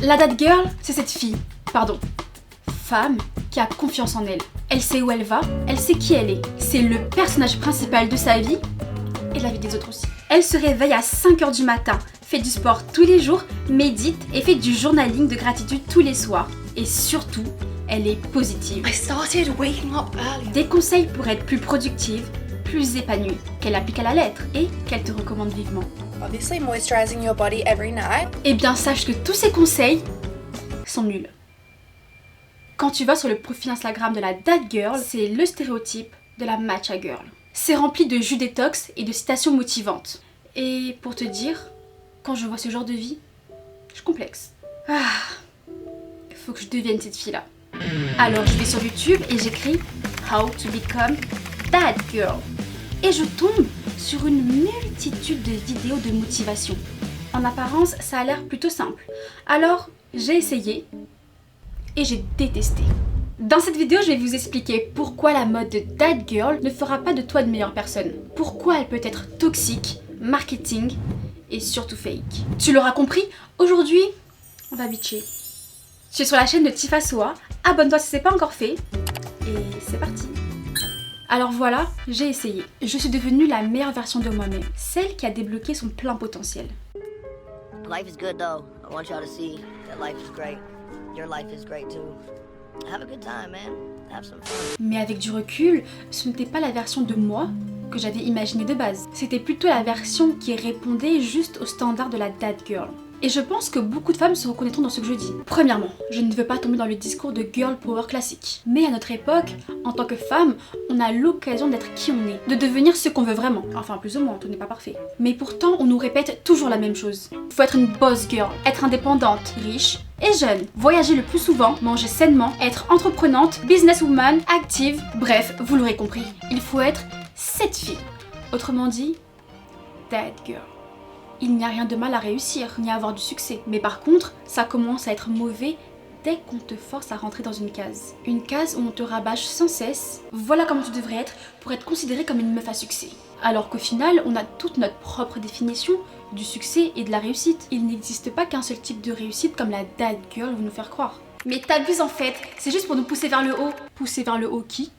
La That Girl, c'est cette femme qui a confiance en elle. Elle sait où elle va, elle sait qui elle est. C'est le personnage principal de sa vie et de la vie des autres aussi. Elle se réveille à 5h du matin, fait du sport tous les jours, médite et fait du journaling de gratitude tous les soirs. Et surtout, elle est positive. Des conseils pour être plus productive, plus épanouie, qu'elle applique à la lettre et qu'elle te recommande vivement. Obviously moisturizing your body every night. Eh bien, sache que tous ces conseils sont nuls. Quand tu vas sur le profil Instagram de la That Girl, c'est le stéréotype de la matcha girl. C'est rempli de jus détox et de citations motivantes. Et pour te dire, quand je vois ce genre de vie, je complexe. Faut que je devienne cette fille-là. Alors je vais sur YouTube et j'écris How to become That Girl. Et je tombe sur une multitude de vidéos de motivation. En apparence, ça a l'air plutôt simple. Alors, j'ai essayé et j'ai détesté. Dans cette vidéo, je vais vous expliquer pourquoi la mode de That Girl ne fera pas de toi une meilleure personne. Pourquoi elle peut être toxique, marketing et surtout fake. Tu l'auras compris, aujourd'hui, on va bitcher. Tu es sur la chaîne de Tifa Soa, abonne-toi si ce n'est pas encore fait et c'est parti. Alors voilà, j'ai essayé. Je suis devenue la meilleure version de moi-même, celle qui a débloqué son plein potentiel. Life is good though. I want y'all to see that life is great. Your life is great too. Have a good time, man. Have some fun. Mais avec du recul, ce n'était pas la version de moi que j'avais imaginée de base. C'était plutôt la version qui répondait juste aux standards de la That Girl. Et je pense que beaucoup de femmes se reconnaîtront dans ce que je dis. Premièrement, je ne veux pas tomber dans le discours de girl power classique. Mais à notre époque, en tant que femme, on a l'occasion d'être qui on est, de devenir ce qu'on veut vraiment. Enfin, plus ou moins, tout n'est pas parfait. Mais pourtant, on nous répète toujours la même chose. Il faut être une boss girl, être indépendante, riche et jeune, voyager le plus souvent, manger sainement, être entreprenante, businesswoman, active, bref, vous l'aurez compris. Il faut être cette fille. Autrement dit, That Girl. Il n'y a rien de mal à réussir, ni à avoir du succès. Mais par contre, ça commence à être mauvais dès qu'on te force à rentrer dans une case. Une case où on te rabâche sans cesse. Voilà comment tu devrais être pour être considérée comme une meuf à succès. Alors qu'au final, on a toute notre propre définition du succès et de la réussite. Il n'existe pas qu'un seul type de réussite comme la That Girl veut nous faire croire. Mais t'abuses en fait, c'est juste pour nous pousser vers le haut. Pousser vers le haut qui ?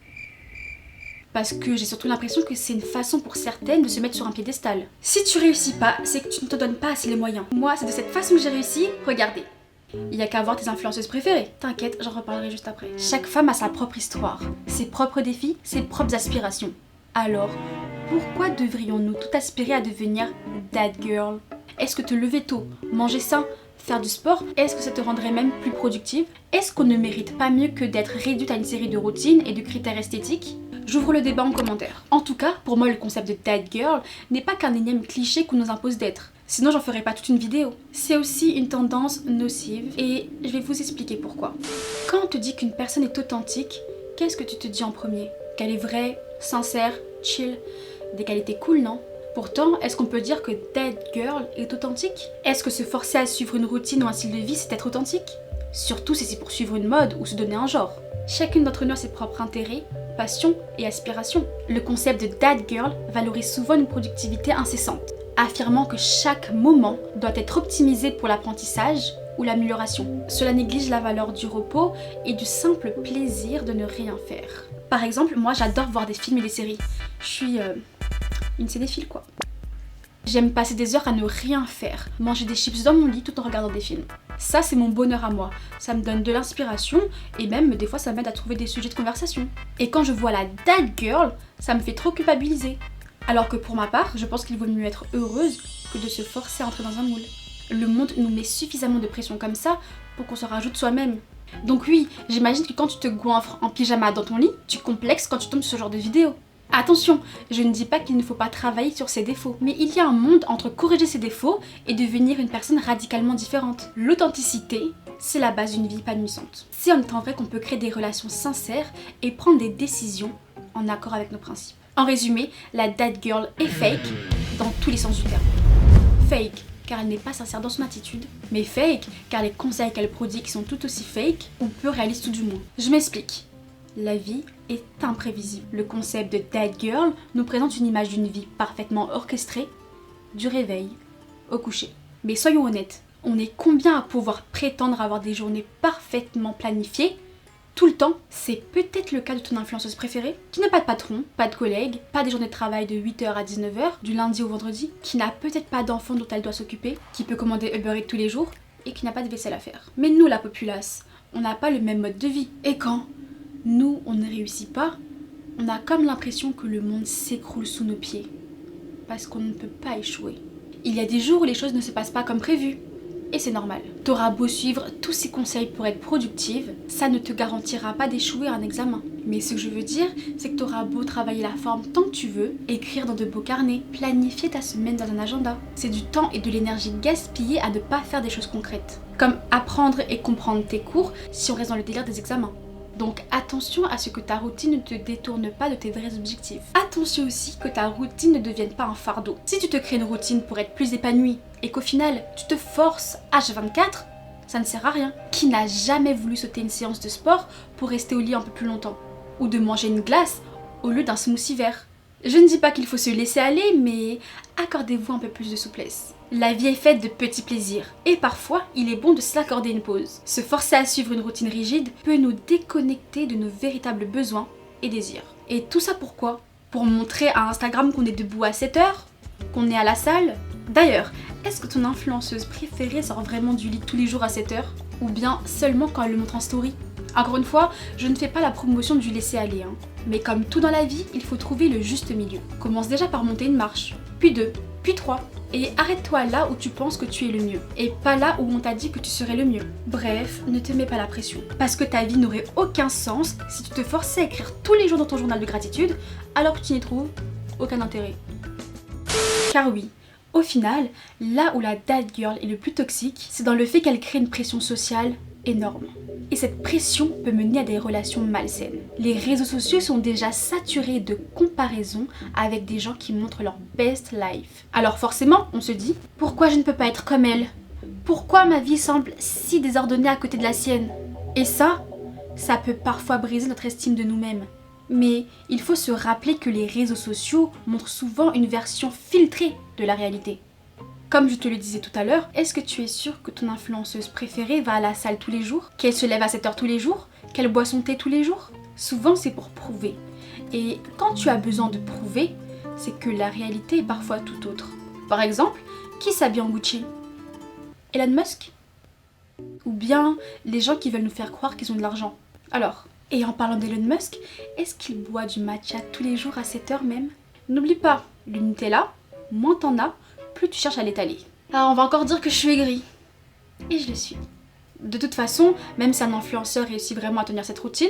Parce que j'ai surtout l'impression que c'est une façon pour certaines de se mettre sur un piédestal. Si tu réussis pas, c'est que tu ne te donnes pas assez les moyens. Moi, c'est de cette façon que j'ai réussi. Regardez. Il y a qu'à voir tes influenceuses préférées. T'inquiète, j'en reparlerai juste après. Chaque femme a sa propre histoire, ses propres défis, ses propres aspirations. Alors, pourquoi devrions-nous tout aspirer à devenir That Girl ? Est-ce que te lever tôt, manger sain, faire du sport, est-ce que ça te rendrait même plus productive ? Est-ce qu'on ne mérite pas mieux que d'être réduite à une série de routines et de critères esthétiques ? J'ouvre le débat en commentaire. En tout cas, pour moi, le concept de That Girl n'est pas qu'un énième cliché qu'on nous impose d'être. Sinon, j'en ferais pas toute une vidéo. C'est aussi une tendance nocive et je vais vous expliquer pourquoi. Quand on te dit qu'une personne est authentique, qu'est-ce que tu te dis en premier ? Qu'elle est vraie, sincère, chill, des qualités cool, non ? Pourtant, est-ce qu'on peut dire que That Girl est authentique ? Est-ce que se forcer à suivre une routine ou un style de vie, c'est être authentique ? Surtout si c'est pour suivre une mode ou se donner un genre. Chacune d'entre nous a ses propres intérêts, passions et aspirations. Le concept de That Girl valorise souvent une productivité incessante, affirmant que chaque moment doit être optimisé pour l'apprentissage ou l'amélioration. Cela néglige la valeur du repos et du simple plaisir de ne rien faire. Par exemple, moi j'adore voir des films et des séries. Je suis une cinéphile quoi. J'aime passer des heures à ne rien faire, manger des chips dans mon lit tout en regardant des films. Ça, c'est mon bonheur à moi. Ça me donne de l'inspiration et même des fois ça m'aide à trouver des sujets de conversation. Et quand je vois la That Girl, ça me fait trop culpabiliser. Alors que pour ma part, je pense qu'il vaut mieux être heureuse que de se forcer à entrer dans un moule. Le monde nous met suffisamment de pression comme ça pour qu'on se rajoute soi-même. Donc oui, j'imagine que quand tu te goinfres en pyjama dans ton lit, tu complexes quand tu tombes sur ce genre de vidéo. Attention, je ne dis pas qu'il ne faut pas travailler sur ses défauts, mais il y a un monde entre corriger ses défauts et devenir une personne radicalement différente. L'authenticité, c'est la base d'une vie épanouissante. C'est en étant vrai qu'on peut créer des relations sincères et prendre des décisions en accord avec nos principes. En résumé, la That Girl est fake dans tous les sens du terme. Fake car elle n'est pas sincère dans son attitude, mais fake car les conseils qu'elle prodigue sont tout aussi fake ou peu réalistes tout du moins. Je m'explique. La vie est imprévisible. Le concept de That Girl nous présente une image d'une vie parfaitement orchestrée, du réveil au coucher. Mais soyons honnêtes, On est combien à pouvoir prétendre avoir des journées parfaitement planifiées tout le temps? C'est peut-être le cas de ton influenceuse préférée, qui n'a pas de patron, pas de collègues, pas des journées de travail de 8h à 19h, du lundi au vendredi, qui n'a peut-être pas d'enfants dont elle doit s'occuper, qui peut commander Uber Eats tous les jours, et qui n'a pas de vaisselle à faire. Mais nous, la populace, on n'a pas le même mode de vie. Et quand nous, on ne réussit pas, on a comme l'impression que le monde s'écroule sous nos pieds. Parce qu'on ne peut pas échouer. Il y a des jours où les choses ne se passent pas comme prévu. Et c'est normal. T'auras beau suivre tous ces conseils pour être productive, ça ne te garantira pas d'échouer à un examen. Mais ce que je veux dire, c'est que t'auras beau travailler la forme tant que tu veux, écrire dans de beaux carnets, planifier ta semaine dans un agenda. C'est du temps et de l'énergie gaspillée à ne pas faire des choses concrètes. Comme apprendre et comprendre tes cours si on reste dans le délire des examens. Donc attention à ce que ta routine ne te détourne pas de tes vrais objectifs. Attention aussi que ta routine ne devienne pas un fardeau. Si tu te crées une routine pour être plus épanouie et qu'au final tu te forces H24, ça ne sert à rien. Qui n'a jamais voulu sauter une séance de sport pour rester au lit un peu plus longtemps? Ou de manger une glace au lieu d'un smoothie vert? Je ne dis pas qu'il faut se laisser aller, mais accordez-vous un peu plus de souplesse. La vie est faite de petits plaisirs et parfois il est bon de s'accorder une pause. Se forcer à suivre une routine rigide peut nous déconnecter de nos véritables besoins et désirs. Et tout ça pourquoi? Pour montrer à Instagram qu'on est debout à 7h? Qu'on est à la salle? D'ailleurs, est-ce que ton influenceuse préférée sort vraiment du lit tous les jours à 7h? Ou bien seulement quand elle le montre en story? Encore une fois, je ne fais pas la promotion du laisser aller, mais comme tout dans la vie, il faut trouver le juste milieu. Commence déjà par monter une marche, puis 2, puis 3. Et arrête-toi là où tu penses que tu es le mieux, et pas là où on t'a dit que tu serais le mieux. Bref, ne te mets pas la pression, parce que ta vie n'aurait aucun sens si tu te forçais à écrire tous les jours dans ton journal de gratitude, alors que tu n'y trouves aucun intérêt. Car oui, au final, là où la dad girl est le plus toxique, c'est dans le fait qu'elle crée une pression sociale énorme. Et cette pression peut mener à des relations malsaines. Les réseaux sociaux sont déjà saturés de comparaisons avec des gens qui montrent leur best life. Alors forcément, on se dit, pourquoi je ne peux pas être comme elle? Pourquoi ma vie semble si désordonnée à côté de la sienne? Et ça peut parfois briser notre estime de nous-mêmes. Mais il faut se rappeler que les réseaux sociaux montrent souvent une version filtrée de la réalité. Comme je te le disais tout à l'heure, est-ce que tu es sûre que ton influenceuse préférée va à la salle tous les jours? Qu'elle se lève à 7h tous les jours? Qu'elle boit son thé tous les jours? Souvent c'est pour prouver. Et quand tu as besoin de prouver, c'est que la réalité est parfois tout autre. Par exemple, qui s'habille en Gucci? Elon Musk? Ou bien les gens qui veulent nous faire croire qu'ils ont de l'argent? Alors, et en parlant d'Elon Musk, est-ce qu'il boit du matcha tous les jours à 7h même? N'oublie pas, le Nutella, moins t'en as, plus tu cherches à l'étaler. Alors on va encore dire que je suis aigrie. Et je le suis. De toute façon, même si un influenceur réussit vraiment à tenir cette routine,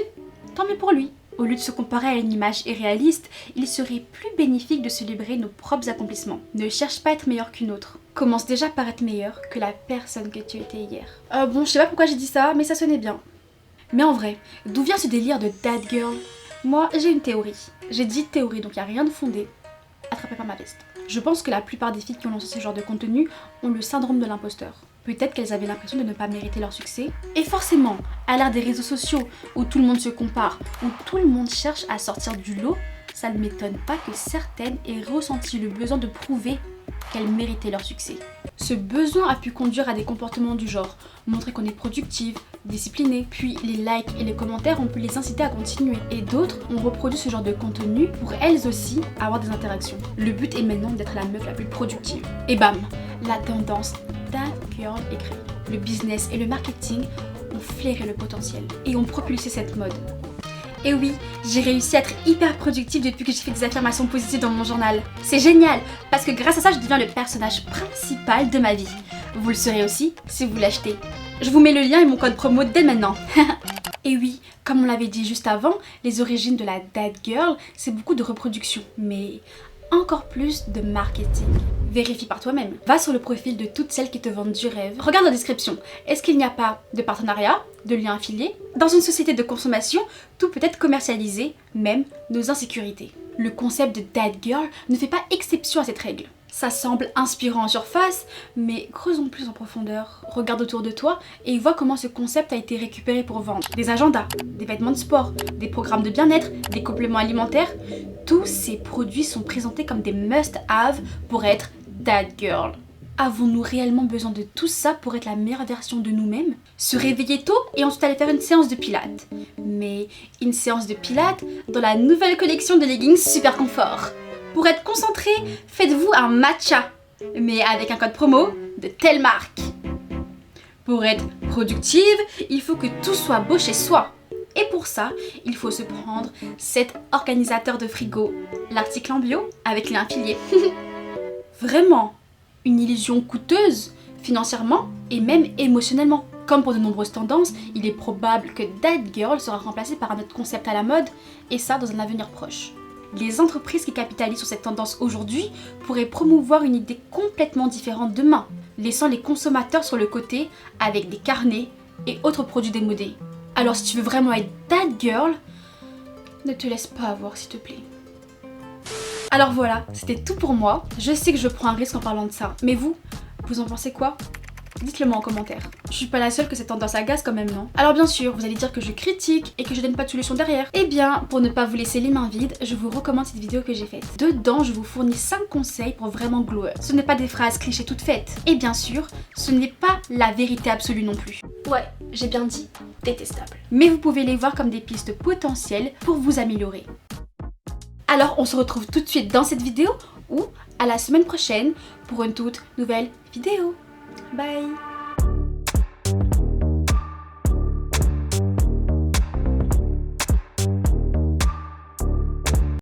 tant mieux pour lui. Au lieu de se comparer à une image irréaliste, il serait plus bénéfique de célébrer nos propres accomplissements. Ne cherche pas à être meilleur qu'une autre. Commence déjà par être meilleur que la personne que tu étais hier. Bon, je sais pas pourquoi j'ai dit ça, mais ça sonnait bien. Mais en vrai, d'où vient ce délire de dad girl? Moi, j'ai une théorie. J'ai dit théorie, donc il n'y a rien de fondé. Attrapez pas ma veste. Je pense que la plupart des filles qui ont lancé ce genre de contenu ont le syndrome de l'imposteur. Peut-être qu'elles avaient l'impression de ne pas mériter leur succès. Et forcément, à l'ère des réseaux sociaux, où tout le monde se compare, où tout le monde cherche à sortir du lot, ça ne m'étonne pas que certaines aient ressenti le besoin de prouver qu'elles méritaient leur succès. Ce besoin a pu conduire à des comportements du genre montrer qu'on est productive, disciplinée, puis les likes et les commentaires ont pu les inciter à continuer. Et d'autres ont reproduit ce genre de contenu pour elles aussi avoir des interactions. Le but est maintenant d'être la meuf la plus productive. Et bam, la tendance dad girl est créée. Le business et le marketing ont flairé le potentiel et ont propulsé cette mode. Et oui, j'ai réussi à être hyper productive depuis que j'ai fait des affirmations positives dans mon journal. C'est génial, parce que grâce à ça, je deviens le personnage principal de ma vie. Vous le serez aussi si vous l'achetez. Je vous mets le lien et mon code promo dès maintenant. Et oui, comme on l'avait dit juste avant, les origines de la dad girl, c'est beaucoup de reproduction, mais encore plus de marketing. Vérifie par toi-même. Va sur le profil de toutes celles qui te vendent du rêve. Regarde la description. Est-ce qu'il n'y a pas de partenariat, de lien affilié? Dans une société de consommation, tout peut être commercialisé, même nos insécurités. Le concept de dad girl ne fait pas exception à cette règle. Ça semble inspirant en surface, mais creusons plus en profondeur. Regarde autour de toi et vois comment ce concept a été récupéré pour vendre. Des agendas, des vêtements de sport, des programmes de bien-être, des compléments alimentaires. Tous ces produits sont présentés comme des must-have pour être dad girl. Avons-nous réellement besoin de tout ça pour être la meilleure version de nous-mêmes? Se réveiller tôt et ensuite aller faire une séance de pilates. Mais une séance de pilates dans la nouvelle collection de leggings Super Confort. Pour être concentré, faites-vous un matcha, mais avec un code promo de telle marque. Pour être productive, il faut que tout soit beau chez soi. Et pour ça, il faut se prendre cet organisateur de frigo, l'article en bio avec les affiliés. Vraiment, une illusion coûteuse, financièrement et même émotionnellement. Comme pour de nombreuses tendances, il est probable que That Girl sera remplacé par un autre concept à la mode, et ça dans un avenir proche. Les entreprises qui capitalisent sur cette tendance aujourd'hui pourraient promouvoir une idée complètement différente demain, laissant les consommateurs sur le côté avec des carnets et autres produits démodés. Alors si tu veux vraiment être That Girl, ne te laisse pas avoir s'il te plaît. Alors voilà, c'était tout pour moi. Je sais que je prends un risque en parlant de ça, mais vous en pensez quoi? Dites-le moi en commentaire. Je suis pas la seule que cette tendance agace quand même, non? Alors bien sûr, vous allez dire que je critique et que je donne pas de solution derrière. Eh bien, pour ne pas vous laisser les mains vides, je vous recommande cette vidéo que j'ai faite. Dedans, je vous fournis 5 conseils pour vraiment glower. Ce n'est pas des phrases clichés toutes faites. Et bien sûr, ce n'est pas la vérité absolue non plus. Ouais, j'ai bien dit détestable. Mais vous pouvez les voir comme des pistes potentielles pour vous améliorer. Alors, on se retrouve tout de suite dans cette vidéo ou à la semaine prochaine pour une toute nouvelle vidéo. Bye!